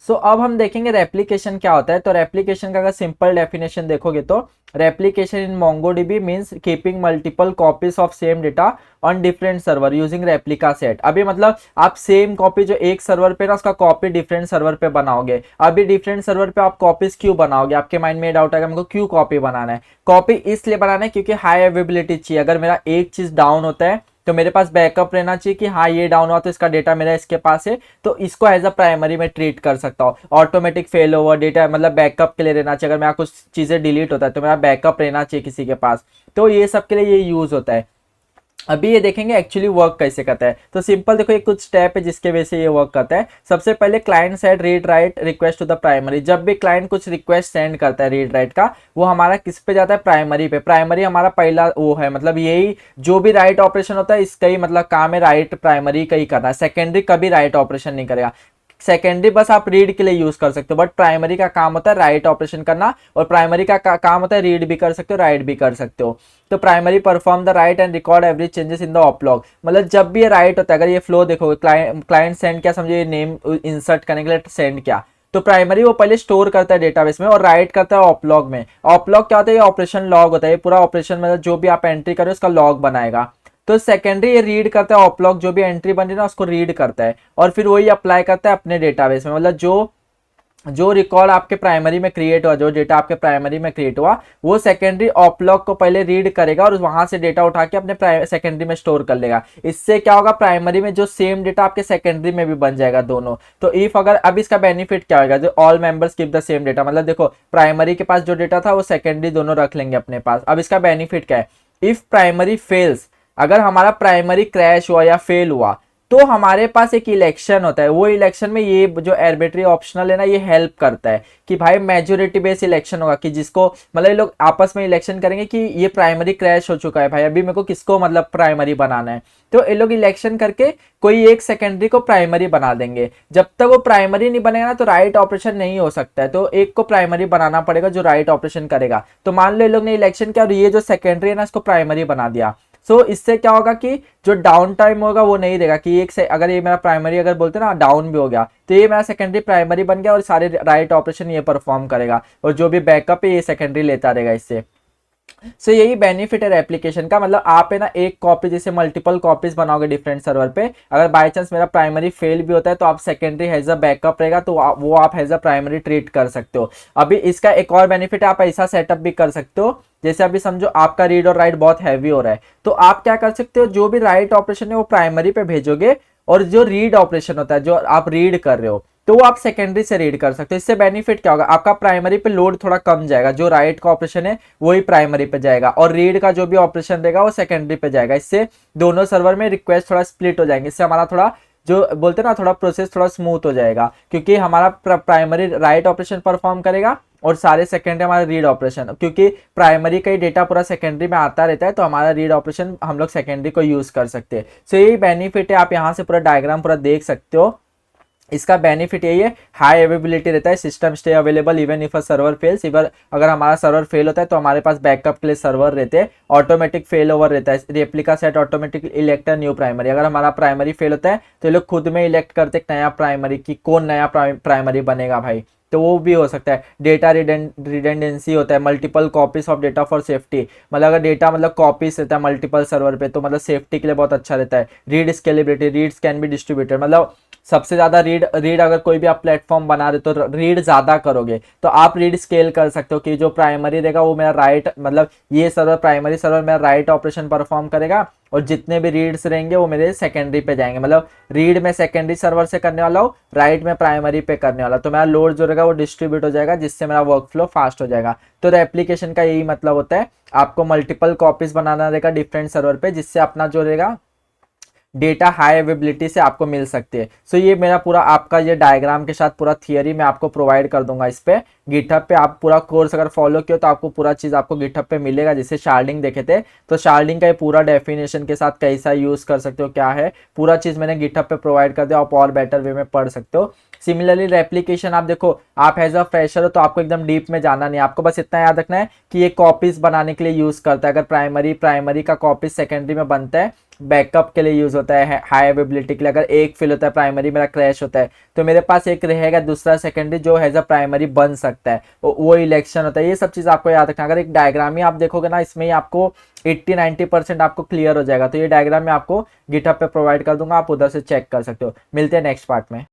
सो अब हम देखेंगे रेप्लिकेशन क्या होता है। तो रेप्लिकेशन का अगर सिंपल डेफिनेशन देखोगे तो replication in MongoDB means keeping multiple copies of same data on different server using replica set. अभी मतलब आप सेम कॉपी जो एक सर्वर पे ना उसका कॉपी डिफरेंट सर्वर पे बनाओगे। अभी डिफरेंट सर्वर पे आप कॉपीज क्यों बनाओगे, आपके माइंड में ये डाउट आएगा हमको क्यों कॉपी बनाना है। कॉपी इसलिए बनाना है क्योंकि हाई अवेबिलिटी चाहिए। अगर मेरा एक चीज डाउन होता है तो मेरे पास बैकअप रहना चाहिए कि हाँ ये डाउन हुआ तो इसका डेटा मेरा इसके पास है, तो इसको एज अ प्राइमरी में ट्रीट कर सकता हूँ। ऑटोमेटिक फेल ओवर डेटा मतलब बैकअप के लिए रहना चाहिए। अगर मेरा कुछ चीजें डिलीट होता है तो मेरा बैकअप रहना चाहिए किसी के पास। तो ये सब के लिए ये यूज होता है। अभी ये देखेंगे एक्चुअली वर्क कैसे करता है। तो सिंपल देखो ये कुछ स्टेप है जिसके वजह से ये वर्क करता है। सबसे पहले client side read write request to the primary. जब भी क्लाइंट कुछ रिक्वेस्ट सेंड करता है रीड राइट का, वो हमारा किस पे जाता है, प्राइमरी पे। प्राइमरी हमारा पहला वो है, मतलब यही जो भी राइट ऑपरेशन होता है इसका ही मतलब काम है राइट प्राइमरी का ही करना है। सेकेंडरी कभी राइट ऑपरेशन नहीं करेगा। सेकेंडरी बस आप रीड के लिए यूज कर सकते हो, बट प्राइमरी का काम होता है राइट ऑपरेशन करना, और प्राइमरी का काम होता है रीड भी कर सकते हो राइट भी कर सकते हो। तो primary perform the write and record every changes in the oplog. मतलब जब भी ये राइट होता है, अगर ये फ्लो देखोगे क्लाइंट सेंड क्या, समझो ये नेम इंसर्ट करने के लिए सेंड किया, तो प्राइमरी वो पहले स्टोर करता है डेटाबेस में और राइट करता है ऑपलॉग में। ऑपलॉग क्या होता है, ये ऑपरेशन लॉग होता है। ये पूरा ऑपरेशन मतलब जो भी आप एंट्री करो उसका लॉग बनाएगा। तो सेकेंडरी ये रीड करता है ऑपलॉग, जो भी एंट्री बन रही है ना उसको रीड करता है और फिर वही अप्लाई करता है अपने डेटाबेस में। मतलब जो जो रिकॉर्ड आपके प्राइमरी में क्रिएट हुआ, जो डेटा आपके प्राइमरी में क्रिएट हुआ, वो सेकेंडरी ऑपलॉग को पहले रीड करेगा और वहां से डेटा उठा के अपने सेकेंडरी में स्टोर कर लेगा। इससे क्या होगा, प्राइमरी में जो सेम डेटा आपके सेकेंडरी में भी बन जाएगा दोनों। तो इफ अगर अब इसका बेनिफिट क्या होगा, जो all members keep the same data, मतलब देखो प्राइमरी के पास जो डेटा था वो सेकेंडरी दोनों रख लेंगे अपने पास। अब इसका बेनिफिट क्या है, इफ प्राइमरी फेल्स, अगर हमारा प्राइमरी क्रैश हुआ या फेल हुआ तो हमारे पास एक इलेक्शन होता है। वो इलेक्शन में ये जो आर्बिट्री ऑप्शनल है ना, ये हेल्प करता है कि भाई मेजोरिटी बेस इलेक्शन होगा, कि जिसको मतलब ये लोग आपस में इलेक्शन करेंगे कि ये प्राइमरी क्रैश हो चुका है भाई, अभी मेरे को किसको मतलब प्राइमरी बनाना है। तो ये लोग इलेक्शन करके कोई एक सेकेंडरी को प्राइमरी बना देंगे। जब तक वो प्राइमरी नहीं बनेगा ना तो राइट ऑपरेशन नहीं हो सकता है। तो एक को प्राइमरी बनाना पड़ेगा जो राइट ऑपरेशन करेगा। तो मान लो ये लोग ने इलेक्शन किया और ये जो सेकेंडरी है ना इसको प्राइमरी बना दिया। सो इससे क्या होगा कि जो डाउन टाइम होगा वो नहीं रहेगा, कि एक से अगर ये मेरा प्राइमरी अगर बोलते ना डाउन भी हो गया तो ये मेरा सेकेंडरी प्राइमरी बन गया और सारे राइट ऑपरेशन ये परफॉर्म करेगा, और जो भी बैकअप है ये सेकेंडरी लेता रहेगा इससे। सो यही बेनिफिट है एप्लीकेशन का। मतलब आप है ना एक कॉपी जैसे मल्टीपल कॉपीज बनाओगे डिफरेंट सर्वर पे, अगर बाय चांस मेरा प्राइमरी फेल भी होता है तो आप सेकेंडरी हैज अ बैकअप रहेगा, तो वो आप हैज अ प्राइमरी ट्रीट कर सकते हो। अभी इसका एक और बेनिफिट है, आप ऐसा सेटअप भी कर सकते हो जैसे अभी समझो आपका रीड और राइट बहुत हैवी हो रहा है, तो आप क्या कर सकते हो, जो भी राइट ऑपरेशन है वो प्राइमरी पे भेजोगे, और जो रीड ऑपरेशन होता है जो आप रीड कर रहे हो तो वो आप सेकेंडरी से रीड कर सकते हो। इससे बेनिफिट क्या होगा, आपका प्राइमरी पे लोड थोड़ा कम जाएगा, जो राइट का ऑपरेशन है वही प्राइमरी पे जाएगा और रीड का जो भी ऑपरेशन रहेगा वो सेकेंडरी पे जाएगा। इससे दोनों सर्वर में रिक्वेस्ट थोड़ा स्प्लिट हो जाएंगे। इससे हमारा थोड़ा जो बोलते हैं ना थोड़ा प्रोसेस थोड़ा स्मूथ हो जाएगा, क्योंकि हमारा प्राइमरी राइट ऑपरेशन परफॉर्म करेगा और सारे सेकेंडरी हमारा रीड ऑपरेशन, क्योंकि प्राइमरी का ही डेटा पूरा सेकेंडरी में आता रहता है तो हमारा रीड ऑपरेशन हम लोग सेकेंडरी को यूज कर सकते हैं। सो यही बेनिफिट है, आप यहाँ से पूरा डायग्राम पूरा देख सकते हो। इसका बेनिफिट यही है, हाई अवेबिलिटी रहता है, system stay available even if a server fails. Even अगर हमारा सर्वर फेल होता है तो हमारे पास बैकअप के लिए सर्वर रहते हैं। ऑटोमेटिक फेल ओवर रहता है, replica set automatic elect new primary. अगर हमारा प्राइमरी फेल होता है तो ये लोग खुद में इलेक्ट करते हैं नया प्राइमरी, की कौन नया प्राइमरी बनेगा भाई। तो वो भी हो सकता है। डेटा रिडेंडेंसी होता है, multiple copies of data for safety. मतलब अगर डेटा मतलब कॉपीज रहता है मल्टीपल सर्वर पे तो मतलब सेफ्टी के लिए बहुत अच्छा रहता है। Read scalability, reads can be distributed, मतलब सबसे ज्यादा रीड अगर कोई भी आप प्लेटफॉर्म बना रहे तो रीड ज्यादा करोगे तो आप रीड स्केल कर सकते हो, कि जो प्राइमरी रहेगा वो मेरा राइट मतलब ये सर्वर प्राइमरी सर्वर मेरा राइट ऑपरेशन परफॉर्म करेगा, और जितने भी रीड्स रहेंगे वो मेरे सेकेंडरी पे जाएंगे। मतलब रीड में सेकेंडरी सर्वर से करने वाला हूँ, राइट में प्राइमरी पे करने वाला, तो मेरा लोड जो रहेगा वो डिस्ट्रीब्यूट हो जाएगा, जिससे मेरा वर्क फ्लो फास्ट हो जाएगा। तो एप्लीकेशन का यही मतलब होता है, आपको मल्टीपल कॉपीज बनाना रहेगा डिफरेंट सर्वर पे, जिससे अपना जो रहेगा डेटा हाई अवेबिलिटी से आपको मिल सकती है। सो ये मेरा पूरा आपका ये डायग्राम के साथ पूरा थियरी मैं आपको प्रोवाइड कर दूंगा इस पे गिटहब पे। आप पूरा कोर्स अगर फॉलो किया तो आपको पूरा चीज आपको गिटहब पे मिलेगा। जैसे शार्डिंग देखे थे तो शार्डिंग का ये पूरा डेफिनेशन के साथ कैसा यूज कर सकते हो क्या है, पूरा चीज मैंने गिटहब पे प्रोवाइड कर दिया, आप और बेटर वे में पढ़ सकते हो। सिमिलरली रेप्लिकेशन आप देखो, आप एज अ फ्रेशर हो तो आपको एकदम डीप में जाना नहीं, आपको बस इतना याद रखना है कि ये कॉपीज बनाने के लिए यूज करता है। अगर प्राइमरी का कॉपीज सेकेंडरी में बनता है, बैकअप के लिए यूज होता है, हाई अवेबिलिटी के लिए। अगर एक फिल होता है प्राइमरी मेरा क्रैश होता है तो मेरे पास एक रहेगा दूसरा सेकेंडरी जो एज अ प्राइमरी बन सकता है, वो इलेक्शन होता है। ये सब चीज आपको याद रखना। अगर एक डायग्राम ही आप देखोगे ना, इसमें ही आपको 80-90% आपको क्लियर हो जाएगा। तो ये डायग्राम मैं आपको गिटहब पे प्रोवाइड कर दूंगा, आप उधर से चेक कर सकते हो। मिलते हैं नेक्स्ट पार्ट में।